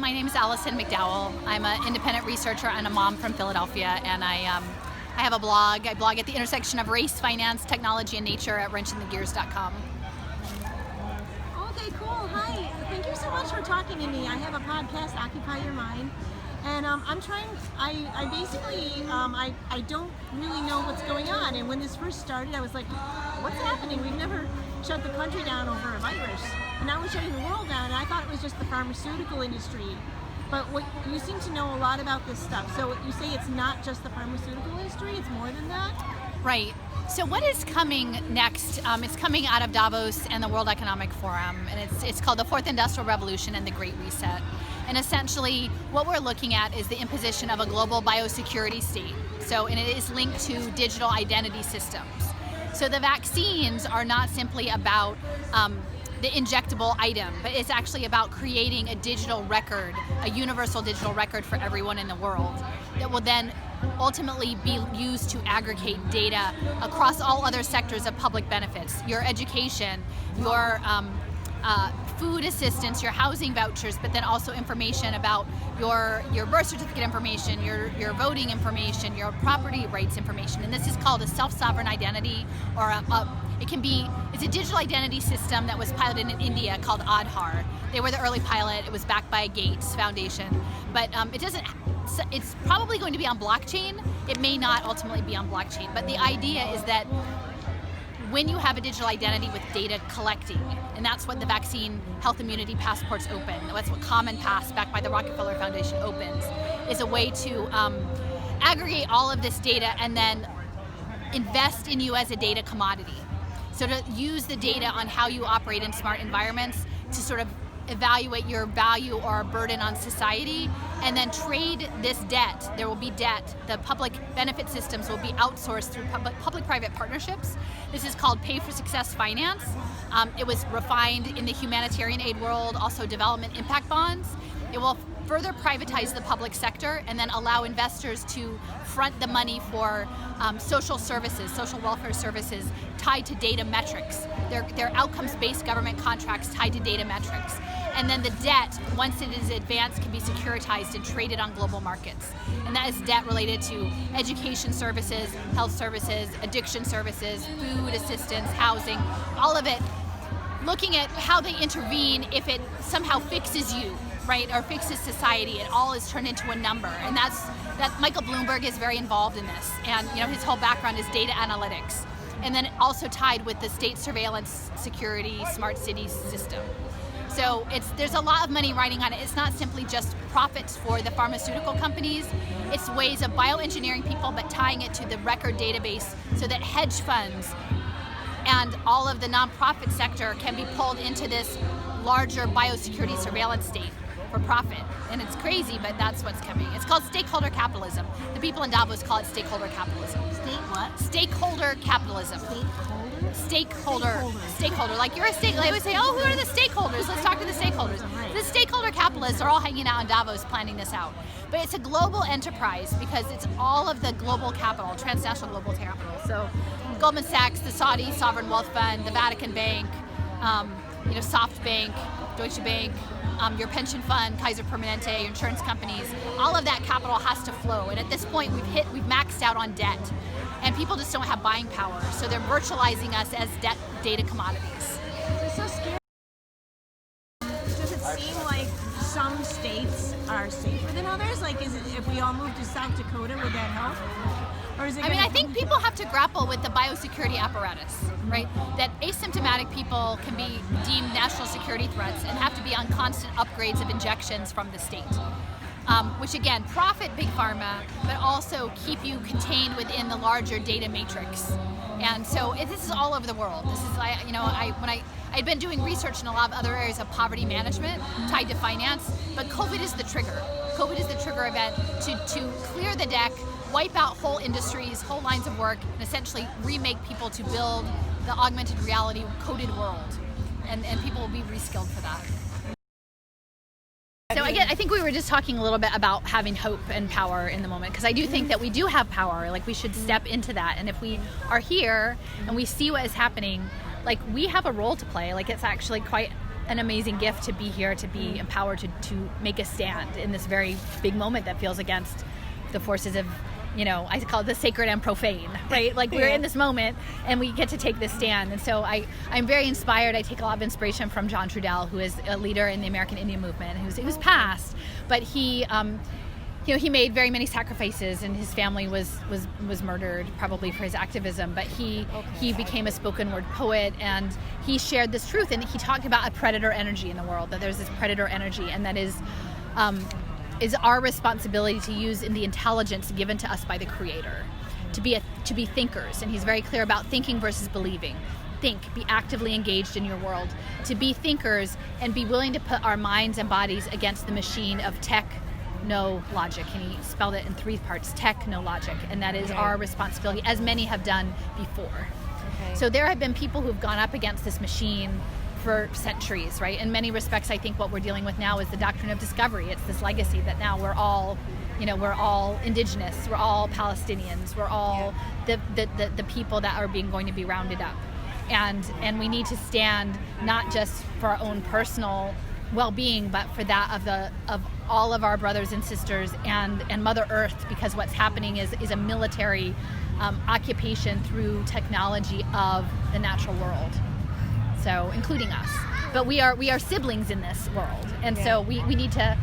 my name is Alison McDowell. I'm an independent researcher and a mom from Philadelphia, and I have a blog. I blog at the intersection of race, finance, technology, and nature at wrenchingthegears.com. Okay, cool. Hi. Thank you so much for talking to me. I have a podcast, Occupy Your Mind, and I'm trying. I basically I don't really know what's going on. And when this first started, I was like, what's happening? We've never shut the country down over a virus. And now we're shutting the world down, and I thought it was just the pharmaceutical industry. But what you seem to know a lot about this stuff. So you say it's not just the pharmaceutical industry, it's more than that? Right. So what is coming next? It's coming out of Davos and the World Economic Forum, and it's called the Fourth Industrial Revolution and the Great Reset. And essentially, what we're looking at is the imposition of a global biosecurity state. And it is linked to digital identity systems. So the vaccines are not simply about the injectable item, but it's actually about creating a digital record, a universal digital record for everyone in the world that will then ultimately be used to aggregate data across all other sectors of public benefits, your education, your food assistance, your housing vouchers, but then also information about your birth certificate information, your voting information, your property rights information. And this is called a self-sovereign identity, or it's a digital identity system that was piloted in India called Aadhaar. They were the early pilot. It was backed by Gates Foundation, but it's probably going to be on blockchain. It may not ultimately be on blockchain, but the idea is that when you have a digital identity with data collecting, and that's what the vaccine health immunity passports open, that's what Common Pass, backed by the Rockefeller Foundation, opens, is a way to aggregate all of this data and then invest in you as a data commodity. So to use the data on how you operate in smart environments to sort of evaluate your value or burden on society, and then trade this debt. There will be debt. The public benefit systems will be outsourced through public-private partnerships. This is called pay for success finance. It was refined in the humanitarian aid world, also development impact bonds. It will further privatize the public sector and then allow investors to front the money for social services, social welfare services tied to data metrics. They're outcomes-based government contracts tied to data metrics. And then the debt, once it is advanced, can be securitized and traded on global markets. And that is debt related to education services, health services, addiction services, food assistance, housing, all of it, looking at how they intervene if it somehow fixes you, right, or fixes society. It all is turned into a number. And that Michael Bloomberg is very involved in this. And his whole background is data analytics. And then also tied with the state surveillance, security, smart cities system. So there's a lot of money riding on it. It's not simply just profits for the pharmaceutical companies. It's ways of bioengineering people, but tying it to the record database so that hedge funds and all of the nonprofit sector can be pulled into this larger biosecurity surveillance state for profit. And it's crazy, but that's what's coming. It's called stakeholder capitalism. The people in Davos call it stakeholder capitalism. Stakeholder capitalism. Stakeholder. Like you're a stake. They would say, oh, who are the stakeholders? Let's talk to the stakeholders. The stakeholder capitalists are all hanging out in Davos planning this out. But it's a global enterprise because it's all of the global capital, transnational global capital. So Goldman Sachs, the Saudi Sovereign Wealth Fund, the Vatican Bank, SoftBank, Deutsche Bank, your pension fund, Kaiser Permanente, your insurance companies, all of that capital has to flow. And at this point, we've maxed out on debt. And people just don't have buying power. So they're virtualizing us as data commodities. It's so scary. Does it seem like some states are safer than others? Like, if we all moved to South Dakota, would that help? Or is it I think people have to grapple with the biosecurity apparatus, right? That asymptomatic people can be deemed national security threats and have to be on constant upgrades of injections from the state. Which again, profit big pharma, but also keep you contained within the larger data matrix. And so this is all over the world. This is, I'd been doing research in a lot of other areas of poverty management tied to finance, but COVID is the trigger. COVID is the trigger event to clear the deck, wipe out whole industries, whole lines of work, and essentially remake people to build the augmented reality coded world. And people will be reskilled for that. So again, I think we were just talking a little bit about having hope and power in the moment, because I do think that we do have power. Like, we should step into that. And if we are here and we see what is happening, like, we have a role to play. Like, it's actually quite an amazing gift to be here, to be empowered to make a stand in this very big moment that feels against the forces of, I call it the sacred and profane, right? Like we're in this moment and we get to take this stand. And so I'm very inspired. I take a lot of inspiration from John Trudell, who is a leader in the American Indian movement, who's passed, but he made very many sacrifices, and his family was murdered probably for his activism. But he became a spoken word poet, and he shared this truth. And he talked about a predator energy in the world, that there's this predator energy, and that is our responsibility to use in the intelligence given to us by the Creator, to be thinkers. And he's very clear about thinking versus believing. Think, be actively engaged in your world, to be thinkers and be willing to put our minds and bodies against the machine of tech, no logic. And he spelled it in 3 parts: tech, no logic. And that is our responsibility, as many have done before. Okay. So there have been people who've gone up against this machine for centuries, right? In many respects, I think what we're dealing with now is the doctrine of discovery. It's this legacy that now we're all indigenous, we're all Palestinians, we're all the people that are going to be rounded up. And we need to stand not just for our own personal well-being, but for that of all of our brothers and sisters and Mother Earth, because what's happening is a military occupation through technology of the natural world. So including us, but we are siblings in this world, and so we need to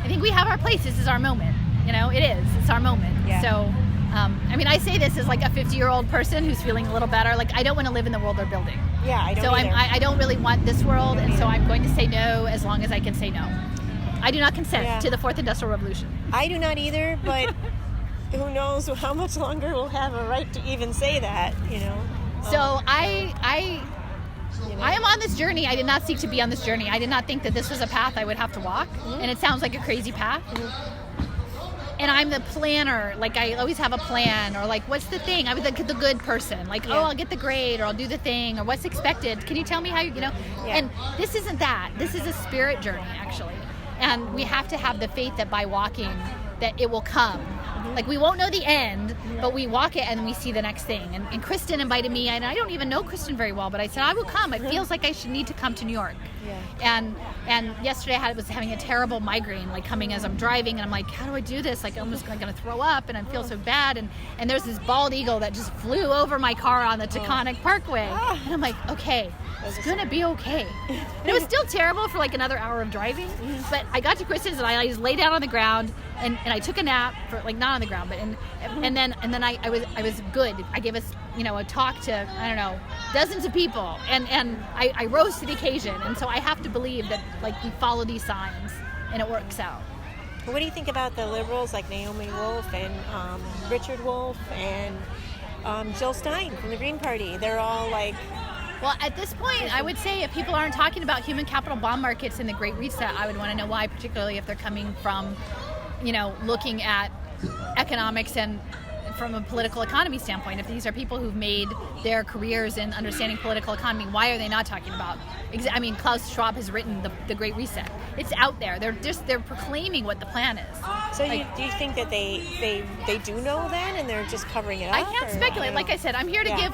I think we have our place. This is our moment. It's our moment. Yeah. So I say this as like a 50-year-old person who's feeling a little better. Like, I don't want to live in the world they're building. Yeah, I don't. So either. I don't really want this world, and so I'm going to say no as long as I can say no. I do not consent to the 4th Industrial Revolution. I do not either, but who knows how much longer we'll have a right to even say that, So I am on this journey. I did not seek to be on this journey. I did not think that this was a path I would have to walk, and it sounds like a crazy path. And I'm the planner. Like, I always have a plan, or like, what's the thing? I was like the good person. Like, I'll get the grade, or I'll do the thing, or what's expected. Can you tell me how And this isn't that. This is a spirit journey, actually. And we have to have the faith that by walking, that it will come. Like, we won't know the end, but we walk it and we see the next thing. And Kristen invited me, and I don't even know Kristen very well, but I said, I will come. It feels like I should need to come to New York. Yeah. And yesterday I was having a terrible migraine, like coming as I'm driving, and I'm like, how do I do this? Like, I'm just going to throw up, and I feel so bad. And there's this bald eagle that just flew over my car on the Taconic Parkway. And I'm like, okay, it's going to be okay. And it was still terrible for like another hour of driving, but I got to Kristen's and I just lay down on the ground and I took a nap, for like not on the ground, but and then I was good. I gave us a talk to, I don't know, dozens of people, and I rose to the occasion. And so I have to believe that, like, we follow these signs and it works out. What do you think about the liberals like Naomi Wolf and Richard Wolf and Jill Stein from the Green Party? They're all like... Well, at this point, I would say if people aren't talking about human capital bond markets and the Great Reset, I would want to know why, particularly if they're coming from, looking at economics and from a political economy standpoint. If these are people who've made their careers in understanding political economy, why are they not talking about? Klaus Schwab has written the Great Reset. It's out there. They're proclaiming what the plan is. So do you think that they do know then, and they're just covering it up? I can't speculate. Like I said, I'm here to give.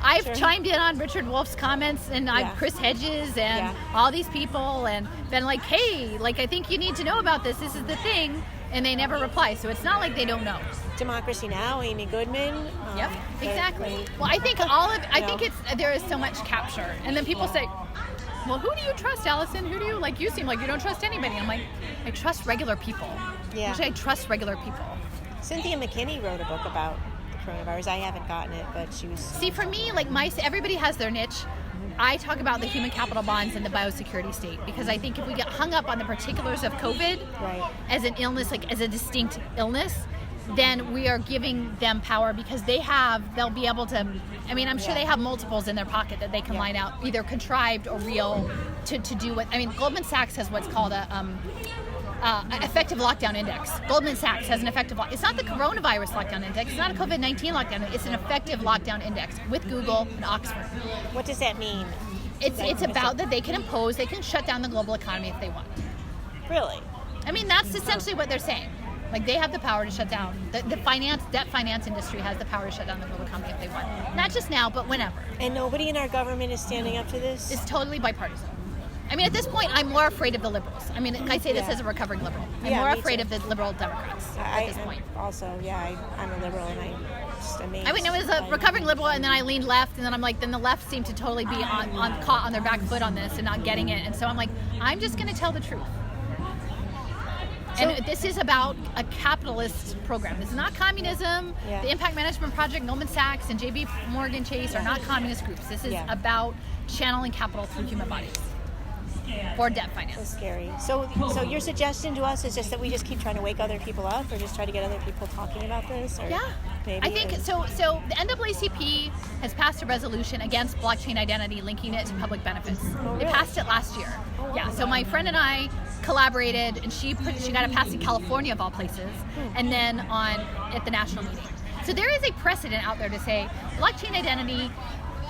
I've chimed in on Richard Wolf's comments, and Chris Hedges and all these people, and been like, hey, like, I think you need to know about this. This is the thing. And they never reply, so it's not like they don't know. Democracy Now!, Amy Goodman. Yep, exactly. Well, I think there is so much capture, and then people say, well, who do you trust, Alison? Who do you like? You seem like you don't trust anybody. I'm like, I trust regular people. Yeah. Actually, I trust regular people. Cynthia McKinney wrote a book about the coronavirus. I haven't gotten it, but she was... See, for me, like, everybody has their niche. I talk about the human capital bonds and the biosecurity state, because I think if we get hung up on the particulars of COVID as an illness, like as a distinct illness, then we are giving them power, because they'll be able to, I'm sure they have multiples in their pocket that they can line out, either contrived or real, to do what, Goldman Sachs has what's called an effective lockdown index. Goldman Sachs has an effective it's not the coronavirus lockdown index, it's not a COVID-19 lockdown, it's an effective lockdown index with Google and Oxford. What does that mean? It's about that they can shut down the global economy if they want. Really? That's essentially what they're saying. Like they have the power to shut down. The debt finance industry has the power to shut down the world economy if they want. Not just now, but whenever. And nobody in our government is standing up to this? It's totally bipartisan. I mean, at this point, I'm more afraid of the liberals. I mean, I say this as a recovering liberal. I'm more afraid of the liberal Democrats at this point. I'm a liberal, and I'm just amazed. I mean, it was a recovering liberal, and then I leaned left, and then I'm like, then the left seemed to totally be caught on their back foot on this and not getting it. And so I'm like, I'm just going to tell the truth. And this is about a capitalist program. This is not communism. The Impact Management Project, Goldman Sachs, and J.B. Morgan Chase are not communist groups. This is about channeling capital through human bodies for debt finance. So scary. So your suggestion to us is just that we just keep trying to wake other people up, or just try to get other people talking about this? Or maybe, I think so. So the NAACP has passed a resolution against blockchain identity, linking it to public benefits. Oh, They really? passed it last year. So my friend and I collaborated, and she got it passed in California of all places, and then at the national meeting. So there is a precedent out there to say blockchain identity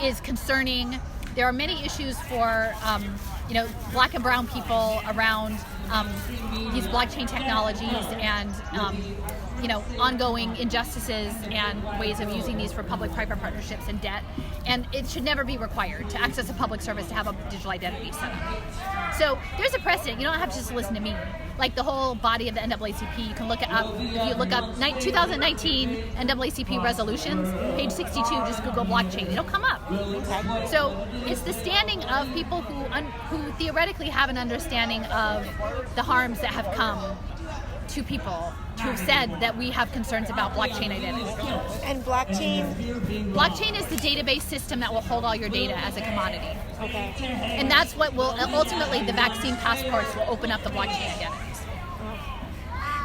is concerning. There are many issues for Black and brown people around these blockchain technologies and ongoing injustices and ways of using these for public-private partnerships and debt. And it should never be required to access a public service to have a digital identity set up. So there's a precedent. You don't have to just listen to me. Like the whole body of the NAACP, you can look it up. If you look up 2019 NAACP resolutions, page 62, just Google blockchain. It'll come up. Okay. So it's the standing of people who theoretically have an understanding of the harms that have come to people who have said that we have concerns about blockchain identity. And blockchain? Blockchain is the database system that will hold all your data as a commodity. Okay. And that's what will ultimately, the vaccine passports will open up the blockchain identities.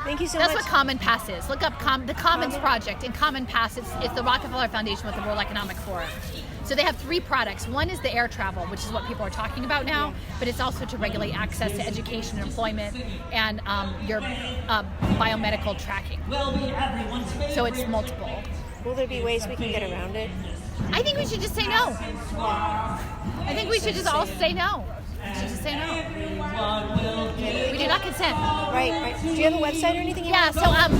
Thank you so much. That's what Common Pass is. Look up the Commons Project. And Common Pass, it's the Rockefeller Foundation with the World Economic Forum. So they have 3 products. One is the air travel, which is what people are talking about now, but it's also to regulate access to education and employment and your biomedical tracking. So it's multiple. Will there be ways we can get around it? I think we should just say no. I think we should just all say no. We should just say no. We do not consent. Right. Do you have a website or anything? Yeah, so I'm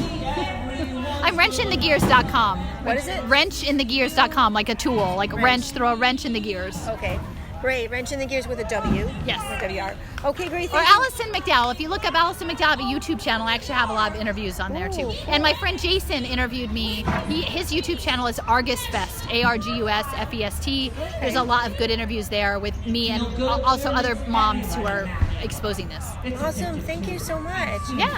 wrenchinthegears.com. What is it? Wrenchinthegears.com, like a tool, like a wrench, throw a wrench in the gears. Okay. Great. Wrench in the Gears with a W. Yes. With a WR. Okay, great. Or Alison McDowell. If you look up Alison McDowell, I have a YouTube channel. I actually have a lot of interviews on there too. And my friend Jason interviewed me. His YouTube channel is Argus Fest, ARGUSFEST. There's a lot of good interviews there with me and also other moms who are exposing this. Awesome. Thank you so much. Yeah.